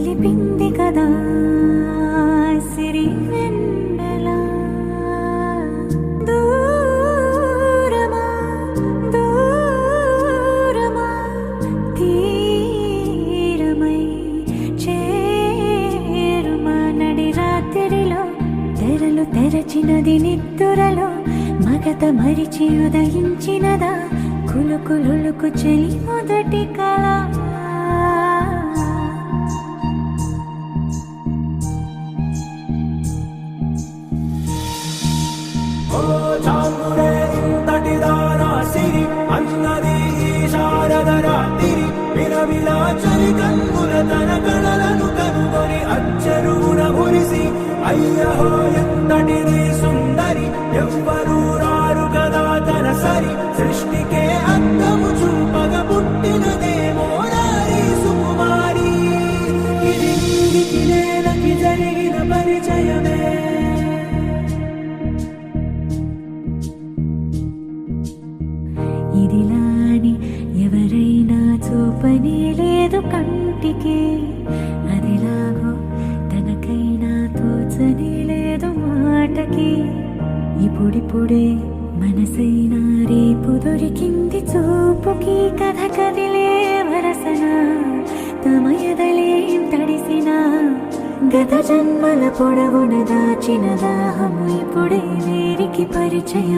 తెలిపింది కదా సిరి వెన్నెల. దూరమా దూరమా తీరమై చేరుమా నడి రాత్రిలో తెరలు తెరచినది నిద్దురలో మగత మరిచి ఉదయించినదా కులుకులుకు చెలి మొదటి కళ. చాంగుడే ఇంతటి దానా సిరి అన్నది ఈ శారద రాత్రి విరవిలా చలి కన్నుల తన కళలను కనుగొని అచ్చరుగున మురిసి అయ్యహో ఎంతటిది సుందరి ఎవ్వరూ రారు కదా తన సరి సృష్టికే అందము చూపగ పుట్టినదేమో నారీ సుకుమారి. ఇది నీకి నేలకి జరిగిన పరిచయమే. ఇదిలాని ఎవరైనా చూపనే లేదు కంటికి, అదిలాగో తనకైనా తోచనే లేదు మాటకి. ఇప్పుడిప్పుడే మనసైనా రేపు దొరికింది చూపుకి కథ కదిలే వరసన తమ ఎదలేం తడిసిన గత జన్మల పొడవున దాచిన దాహము ఇప్పుడే వీరికి పరిచయం.